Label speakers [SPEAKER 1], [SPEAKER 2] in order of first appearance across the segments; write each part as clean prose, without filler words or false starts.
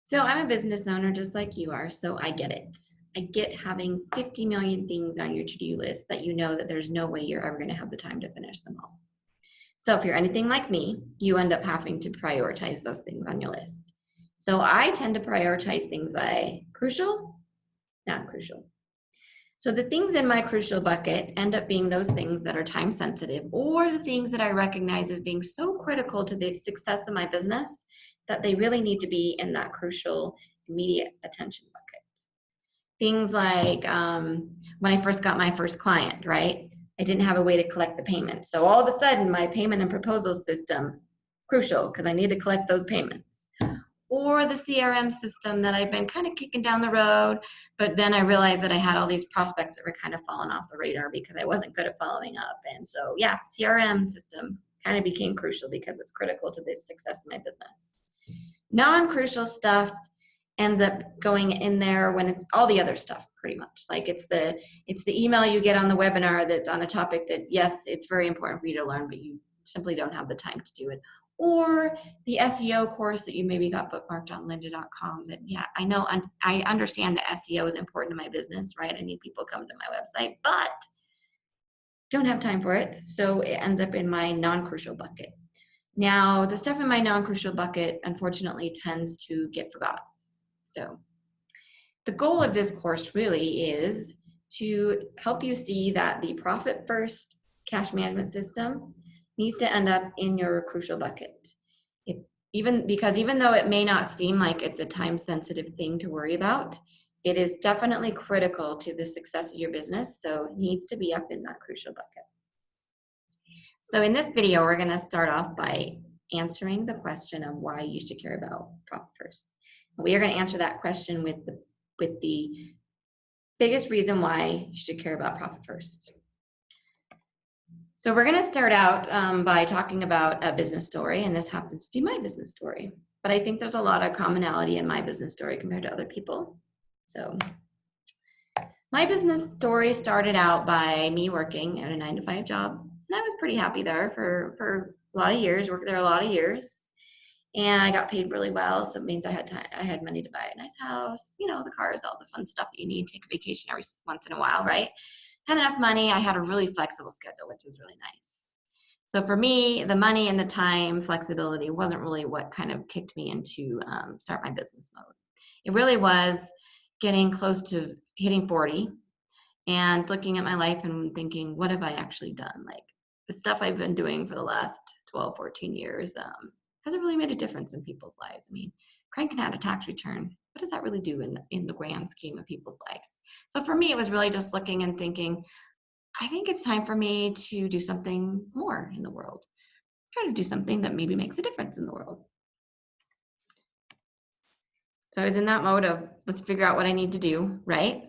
[SPEAKER 1] So I'm a business owner just like you are, so I get it. I get having 50 million things on your to-do list that you know that there's no way you're ever going to have the time to finish them all. So if you're anything like me, you end up having to prioritize those things on your list. So I tend to prioritize things by crucial, not crucial. So the things in my crucial bucket end up being those things that are time sensitive or the things that I recognize as being so critical to the success of my business that they really need to be in that crucial immediate attention bucket. Things like when I first got my first client, right? I didn't have a way to collect the payment. So all of a sudden my payment and proposal system, crucial because I need to collect those payments. Or the CRM system that I've been kind of kicking down the road, but then I realized that I had all these prospects that were kind of falling off the radar because I wasn't good at following up. And so, yeah, CRM system kind of became crucial because it's critical to the success of my business. Non-crucial stuff ends up going in there when it's all the other stuff pretty much. Like it's the email you get on the webinar that's on a topic that, yes, it's very important for you to learn, but you simply don't have the time to do it. Or the SEO course that you maybe got bookmarked on lynda.com that, yeah, I know, I understand that SEO is important to my business, right? I need people come to my website, but don't have time for it. So it ends up in my non-crucial bucket. Now, the stuff in my non-crucial bucket, unfortunately, tends to get forgotten. So the goal of this course really is to help you see that the profit first cash management system needs to end up in your crucial bucket. Even though it may not seem like it's a time sensitive thing to worry about, it is definitely critical to the success of your business. So it needs to be up in that crucial bucket. So in this video, we're going to start off by answering the question of why you should care about profit first. We are going to answer that question with the biggest reason why you should care about profit first. So we're going to start out by talking about a business story, and this happens to be my business story. But I think there's a lot of commonality in my business story compared to other people. So my business story started out by me working at a 9-to-5 job, and I was pretty happy there for a lot of years, worked there a lot of years. And I got paid really well, so it means I had money to buy a nice house, the cars, all the fun stuff that you need, take a vacation every once in a while, right? Had enough money. I had a really flexible schedule, which is really nice. So for me, the money and the time flexibility wasn't really what kind of kicked me into start my business mode. It really was getting close to hitting 40 and looking at my life and thinking, what have I actually done? Like the stuff I've been doing for the last 12, 14 years, hasn't really made a difference in people's lives. I mean, cranking out a tax return, what does that really do in the grand scheme of people's lives? So for me, it was really just looking and thinking, I think it's time for me to do something more in the world. Try to do something that maybe makes a difference in the world. So I was in that mode of let's figure out what I need to do, right?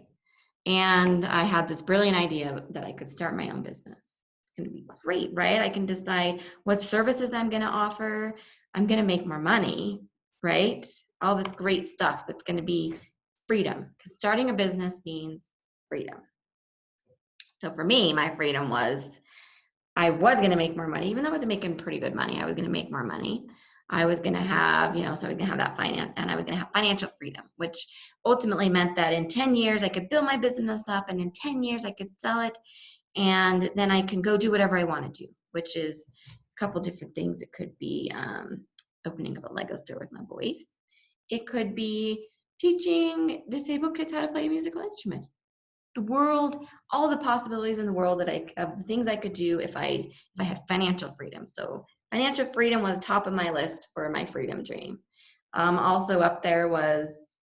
[SPEAKER 1] And I had this brilliant idea that I could start my own business. It's going to be great, right? I can decide what services I'm going to offer. I'm going to make more money, right? All this great stuff that's going to be freedom, because starting a business means freedom. So for me, my freedom was I was going to make more money, even though I was making pretty good money. I was going to make more money. I was going to have, so I was going to have that finance, and I was going to have financial freedom, which ultimately meant that in 10 years, I could build my business up, and in 10 years, I could sell it, and then I can go do whatever I want to do, which is a couple different things. It could be opening up a Lego store with my boys. It could be teaching disabled kids how to play a musical instrument. The world, all the possibilities in the world of the things I could do if I had financial freedom. So financial freedom was top of my list for my freedom dream. Also up there was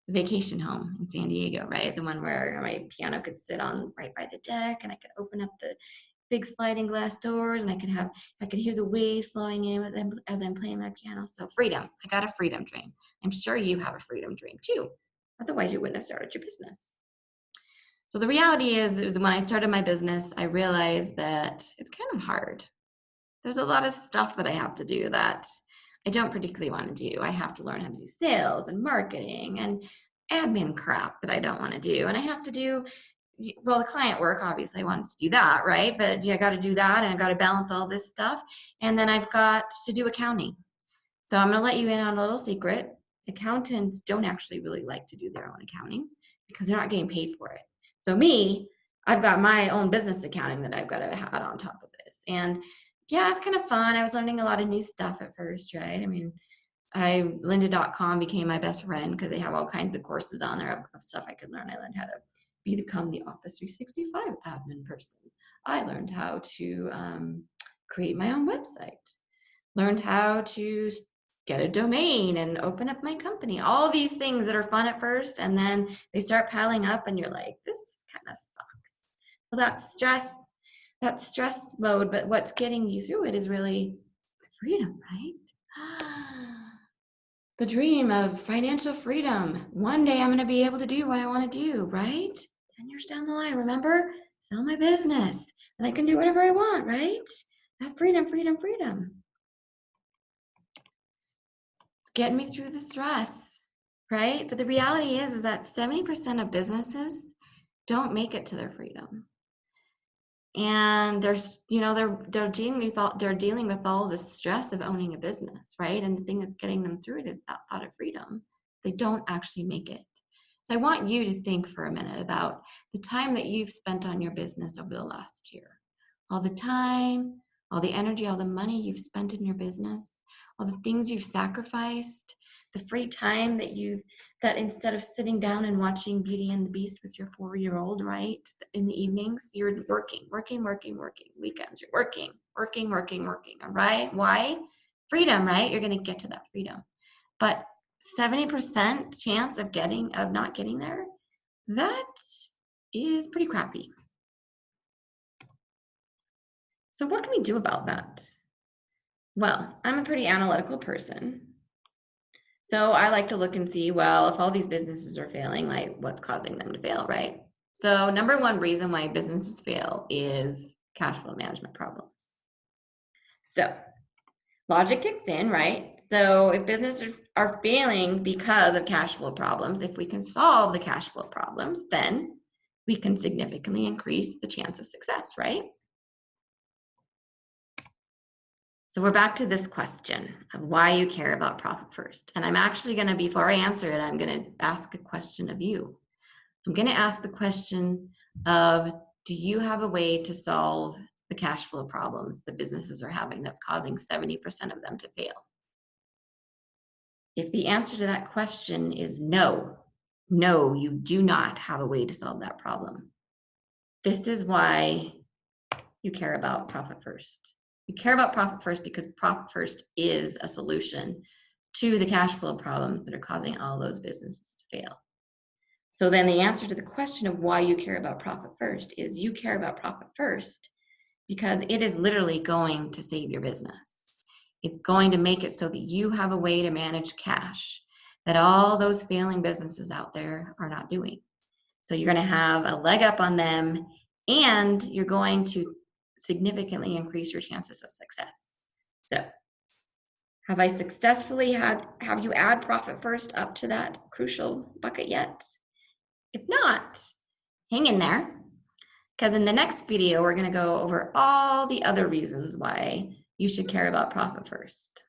[SPEAKER 1] the vacation home in San Diego, right? The one where my piano could sit on right by the deck, and I could open up the big sliding glass doors, and I could hear the waves flowing in as I'm playing my piano. So freedom, I got a freedom dream. I'm sure you have a freedom dream too. Otherwise you wouldn't have started your business. So the reality is when I started my business, I realized that it's kind of hard. There's a lot of stuff that I have to do that I don't particularly want to do. I have to learn how to do sales and marketing and admin crap that I don't want to do. And I have to do, well, the client work, obviously I want to do that, right? But I got to do that, and I got to balance all this stuff. And then I've got to do accounting. So I'm going to let you in on a little secret. accountants don't actually really like to do their own accounting because they're not getting paid for it. So me, I've got my own business accounting that I've got to add on top of this. And yeah, it's kind of fun. I was learning a lot of new stuff at first, right? I mean, lynda.com became my best friend because they have all kinds of courses on there of stuff I could learn. I learned how to become the Office 365 admin person. I learned how to create my own website, learned how to get a domain and open up my company. All these things that are fun at first, and then they start piling up and you're like, this kind of sucks. So that's stress mode, but what's getting you through it is really the freedom, right? The dream of financial freedom. One day I'm going to be able to do what I want to do, right? 10 years down the line, remember? Sell my business and I can do whatever I want, right? That freedom, freedom, freedom. It's getting me through the stress, right? But the reality is that 70% of businesses don't make it to their freedom. And there's, they're dealing with all the stress of owning a business, right? And the thing that's getting them through it is that thought of freedom. They don't actually make it. So I want you to think for a minute about the time that you've spent on your business over the last year. All the time, all the energy, all the money you've spent in your business, all the things you've sacrificed, the free time that instead of sitting down and watching Beauty and the Beast with your 4-year-old, right, in the evenings, you're working. Weekends, you're working, all right? Why? Freedom, right? You're going to get to that freedom. But 70% chance of not getting there, that is pretty crappy. So what can we do about that? Well, I'm a pretty analytical person. So I like to look and see, well, if all these businesses are failing, like what's causing them to fail, right? So number one reason why businesses fail is cash flow management problems. So logic kicks in, right? So if businesses are failing because of cash flow problems, if we can solve the cash flow problems, then we can significantly increase the chance of success, right? So we're back to this question of why you care about profit first. And I'm actually going to, before I answer it, I'm going to ask a question of you. I'm going to ask the question of, do you have a way to solve the cash flow problems that businesses are having that's causing 70% of them to fail? If the answer to that question is no, you do not have a way to solve that problem. This is why you care about profit first. You care about profit first because profit first is a solution to the cash flow problems that are causing all those businesses to fail. So then the answer to the question of why you care about profit first is you care about profit first because it is literally going to save your business. It's going to make it so that you have a way to manage cash that all those failing businesses out there are not doing. So you're going to have a leg up on them, and you're going to significantly increase your chances of success. So have I successfully have you add profit first up to that crucial bucket yet? If not, hang in there, because in the next video, we're going to go over all the other reasons why you should care about profit first.